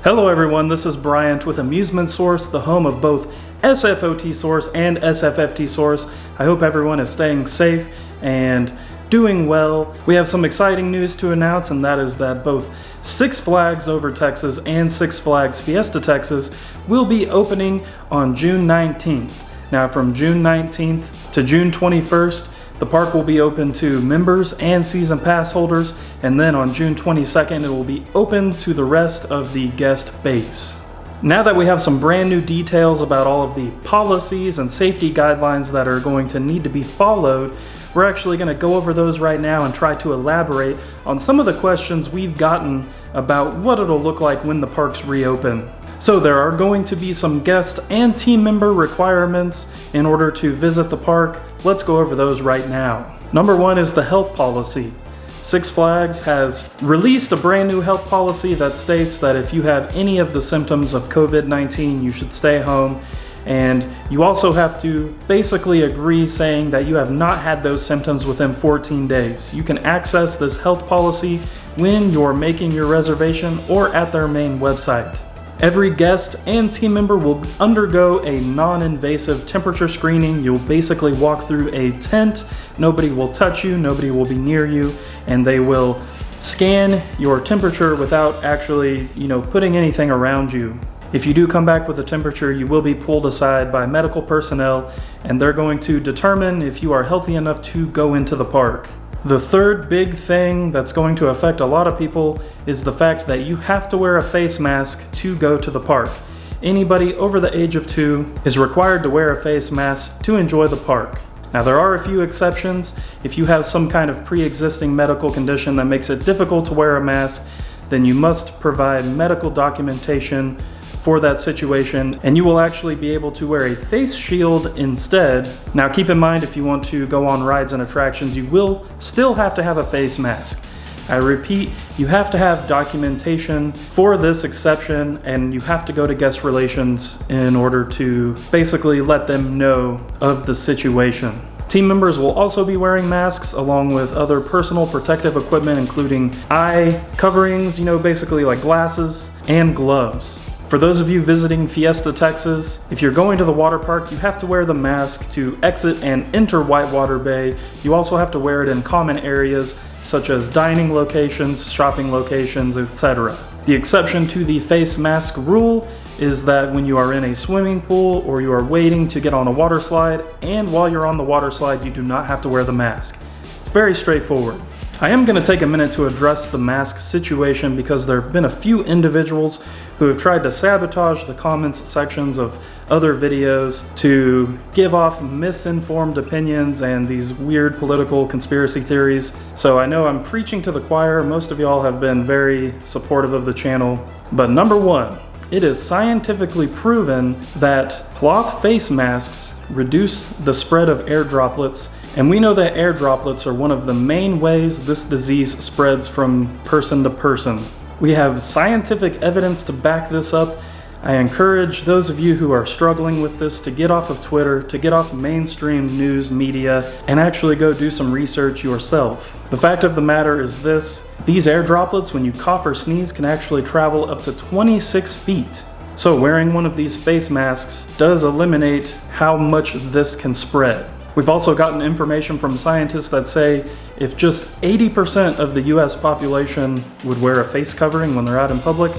Hello everyone, this is Bryant with Amusement Source, the home of both SFOT Source and SFFT Source. I hope everyone is staying safe and doing well. We have some exciting news to announce, and that is that both Six Flags Over Texas and Six Flags Fiesta Texas will be opening on June 19th. Now from June 19th to June 21st, the park will be open to members and season pass holders, and then on June 22nd it will be open to the rest of the guest base. Now that we have some brand new details about all of the policies and safety guidelines that are going to need to be followed, we're actually going to go over those right now and try to elaborate on some of the questions we've gotten about what it'll look like when the parks reopen. So there are going to be some guest and team member requirements in order to visit the park. Let's go over those right now. Number one is the health policy. Six Flags has released a brand new health policy that states that if you have any of the symptoms of COVID-19, you should stay home. And you also have to basically agree saying that you have not had those symptoms within 14 days. You can access this health policy when you're making your reservation or at their main website. Every guest and team member will undergo a non-invasive temperature screening. You'll basically walk through a tent. Nobody will touch you, nobody will be near you, and they will scan your temperature without actually, putting anything around you. If you do come back with a temperature, you will be pulled aside by medical personnel, and they're going to determine if you are healthy enough to go into the park. The third big thing that's going to affect a lot of people is the fact that you have to wear a face mask to go to the park. Anybody over the age of 2 is required to wear a face mask to enjoy the park. Now there are a few exceptions. If you have some kind of pre-existing medical condition that makes it difficult to wear a mask, then you must provide medical documentation for that situation, and you will actually be able to wear a face shield instead. Now keep in mind, if you want to go on rides and attractions, you will still have to have a face mask. I repeat, you have to have documentation for this exception, and you have to go to guest relations in order to basically let them know of the situation. Team members will also be wearing masks along with other personal protective equipment, including eye coverings, basically like glasses, and gloves. For those of you visiting Fiesta, Texas, if you're going to the water park, you have to wear the mask to exit and enter Whitewater Bay. You also have to wear it in common areas such as dining locations, shopping locations, etc. The exception to the face mask rule is that when you are in a swimming pool or you are waiting to get on a water slide, and while you're on the water slide, you do not have to wear the mask. It's very straightforward. I am going to take a minute to address the mask situation because there have been a few individuals who have tried to sabotage the comments sections of other videos to give off misinformed opinions and these weird political conspiracy theories. So I know I'm preaching to the choir. Most of y'all have been very supportive of the channel. But number one, it is scientifically proven that cloth face masks reduce the spread of air droplets. And we know that air droplets are one of the main ways this disease spreads from person to person. We have scientific evidence to back this up. I encourage those of you who are struggling with this to get off of Twitter, to get off mainstream news media, and actually go do some research yourself. The fact of the matter is this: these air droplets, when you cough or sneeze, can actually travel up to 26 feet. So wearing one of these face masks does eliminate how much this can spread. We've also gotten information from scientists that say if just 80% of the US population would wear a face covering when they're out in public,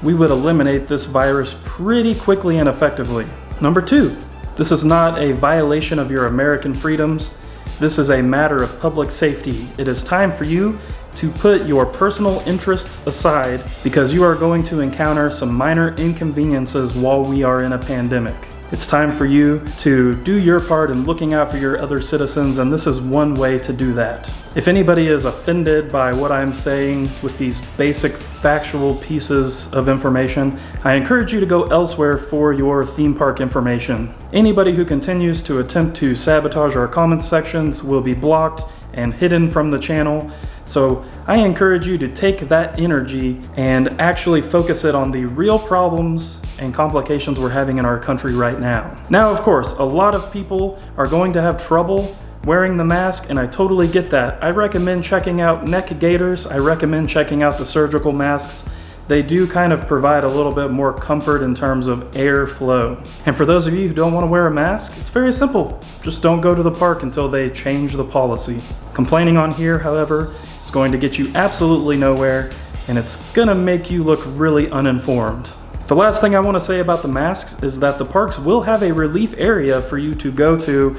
we would eliminate this virus pretty quickly and effectively. Number two, this is not a violation of your American freedoms. This is a matter of public safety. It is time for you to put your personal interests aside because you are going to encounter some minor inconveniences while we are in a pandemic. It's time for you to do your part in looking out for your other citizens, and this is one way to do that. If anybody is offended by what I'm saying with these basic factual pieces of information, I encourage you to go elsewhere for your theme park information. Anybody who continues to attempt to sabotage our comment sections will be blocked and hidden from the channel. So I encourage you to take that energy and actually focus it on the real problems and complications we're having in our country right now. Now, of course, a lot of people are going to have trouble wearing the mask, and I totally get that. I recommend checking out neck gaiters. I recommend checking out the surgical masks. they do kind of provide a little bit more comfort in terms of airflow. And for those of you who don't want to wear a mask, it's very simple. Just don't go to the park until they change the policy. Complaining on here, however, is going to get you absolutely nowhere, and it's gonna make you look really uninformed. The last thing I want to say about the masks is that the parks will have a relief area for you to go to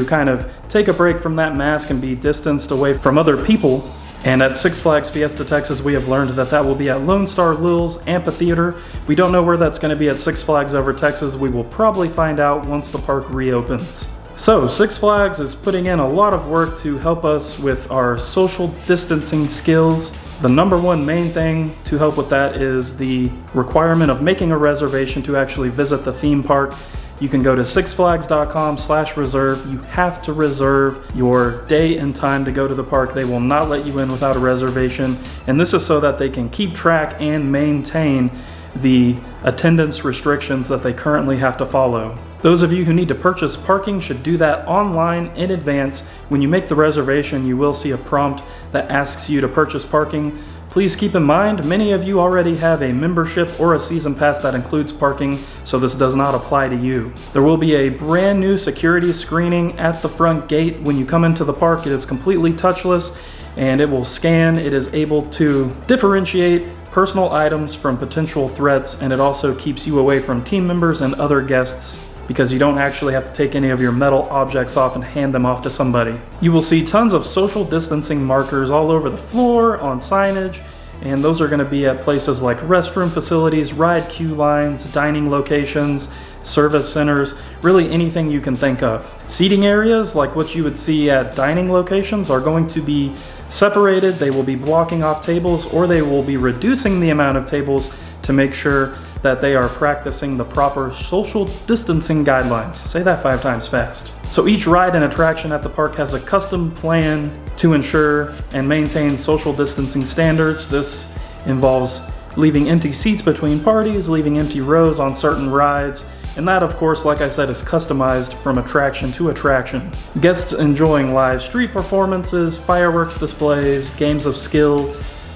kind of take a break from that mask and be distanced away from other people. And at Six Flags Fiesta, Texas, we have learned that that will be at Lone Star Lil's Amphitheater. We don't know where that's going to be at Six Flags Over Texas. We will probably find out once the park reopens. So Six Flags is putting in a lot of work to help us with our social distancing skills. The number one main thing to help with that is the requirement of making a reservation to actually visit the theme park. You can go to sixflags.com/reserve. You have to reserve your day and time to go to the park. They will not let you in without a reservation. And this is so that they can keep track and maintain the attendance restrictions that they currently have to follow. Those of you who need to purchase parking should do that online in advance. When you make the reservation, you will see a prompt that asks you to purchase parking. Please keep in mind, many of you already have a membership or a season pass that includes parking, so this does not apply to you. There will be a brand new security screening at the front gate. When you come into the park, it is completely touchless and it will scan. It is able to differentiate personal items from potential threats, and it also keeps you away from team members and other guests, because you don't actually have to take any of your metal objects off and hand them off to somebody. You will see tons of social distancing markers all over the floor, on signage, and those are going to be at places like restroom facilities, ride queue lines, dining locations, service centers, really anything you can think of. Seating areas, like what you would see at dining locations, are going to be separated. They will be blocking off tables, or they will be reducing the amount of tables to make sure that they are practicing the proper social distancing guidelines. Say that 5 times fast. So each ride and attraction at the park has a custom plan to ensure and maintain social distancing standards. This involves leaving empty seats between parties, leaving empty rows on certain rides, and that, of course, like I said, is customized from attraction to attraction. Guests enjoying live street performances, fireworks displays, games of skill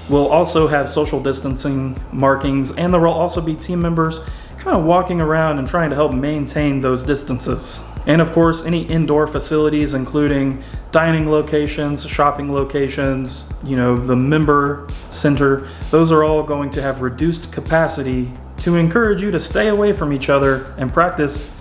will also have social distancing markings, and there will also be team members kind of walking around and trying to help maintain those distances. And of course, any indoor facilities, including dining locations, shopping locations, the member center, those are all going to have reduced capacity to encourage you to stay away from each other and practice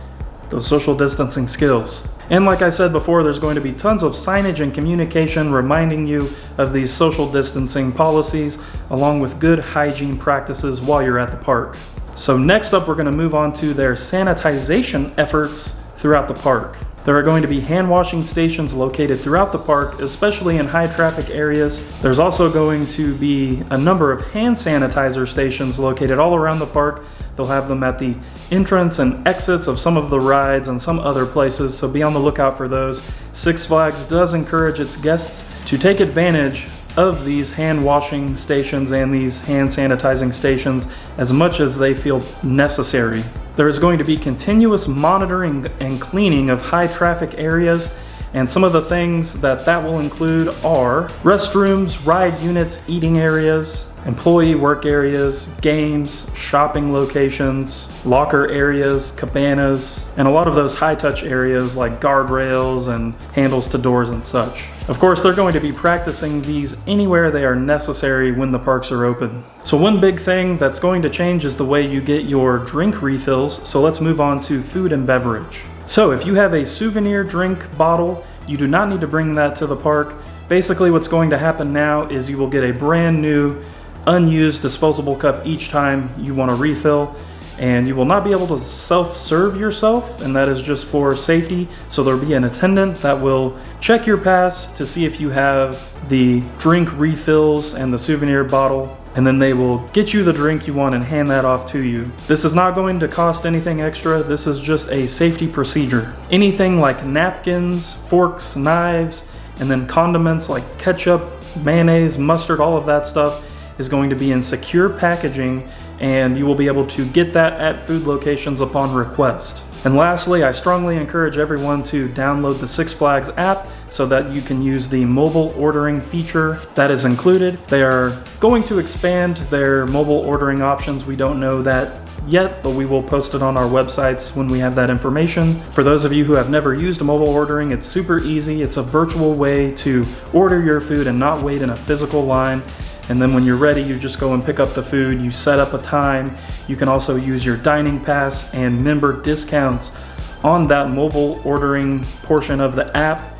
those social distancing skills. And like I said before, there's going to be tons of signage and communication reminding you of these social distancing policies, along with good hygiene practices while you're at the park. So next up, we're going to move on to their sanitization efforts throughout the park. There are going to be hand washing stations located throughout the park, especially in high traffic areas. There's also going to be a number of hand sanitizer stations located all around the park. They'll have them at the entrance and exits of some of the rides and some other places, so be on the lookout for those. Six Flags does encourage its guests to take advantage of these hand washing stations and these hand sanitizing stations as much as they feel necessary. There is going to be continuous monitoring and cleaning of high traffic areas, and some of the things that will include are restrooms, ride units, eating areas, employee work areas, games, shopping locations, locker areas, cabanas, and a lot of those high-touch areas like guardrails and handles to doors and such. Of course, they're going to be practicing these anywhere they are necessary when the parks are open. So one big thing that's going to change is the way you get your drink refills, so let's move on to food and beverage. So if you have a souvenir drink bottle, you do not need to bring that to the park. Basically, what's going to happen now is you will get a brand new unused disposable cup each time you want to refill, and you will not be able to self-serve yourself, and that is just for safety. So there'll be an attendant that will check your pass to see if you have the drink refills and the souvenir bottle, and then they will get you the drink you want and hand that off to you. This is not going to cost anything extra. This is just a safety procedure. Anything like napkins, forks, knives, and then condiments like ketchup, mayonnaise, mustard, all of that stuff is going to be in secure packaging, and you will be able to get that at food locations upon request. And lastly, I strongly encourage everyone to download the Six Flags app. so that you can use the mobile ordering feature that is included. They are going to expand their mobile ordering options. We don't know that yet, but we will post it on our websites when we have that information. For those of you who have never used mobile ordering, it's super easy. It's a virtual way to order your food and not wait in a physical line. And then when you're ready, you just go and pick up the food. You set up a time. You can also use your dining pass and member discounts on that mobile ordering portion of the app.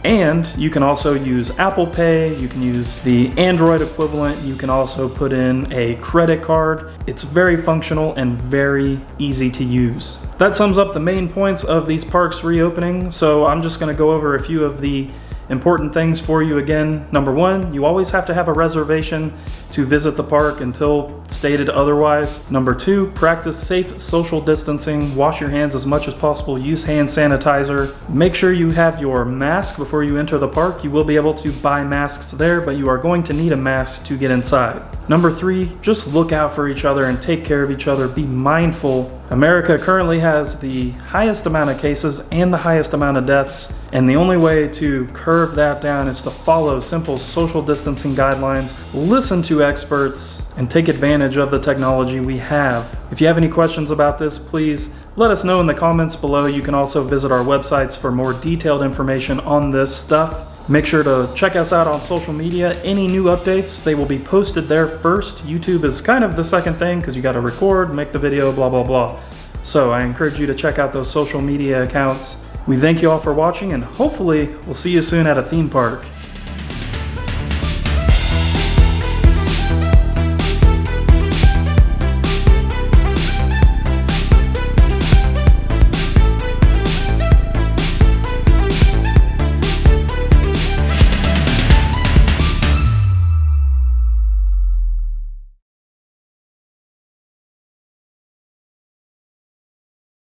And you can also use Apple Pay, you can use the Android equivalent, you can also put in a credit card. It's very functional and very easy to use. That sums up the main points of these parks reopening, so I'm just going to go over a few of the important things for you again. Number one, you always have to have a reservation to visit the park until stated otherwise. Number two, practice safe social distancing. Wash your hands as much as possible. Use hand sanitizer. Make sure you have your mask before you enter the park. You will be able to buy masks there, but you are going to need a mask to get inside. Number three, just look out for each other and take care of each other. Be mindful. America currently has the highest amount of cases and the highest amount of deaths, and the only way to curb that down is to follow simple social distancing guidelines, listen to experts, and take advantage of the technology we have. If you have any questions about this, please let us know in the comments below. You can also visit our websites for more detailed information on this stuff. Make sure to check us out on social media. Any new updates, they will be posted there first. YouTube is kind of the second thing because you got to record, make the video, blah, blah, blah. So I encourage you to check out those social media accounts. We thank you all for watching, and hopefully we'll see you soon at a theme park.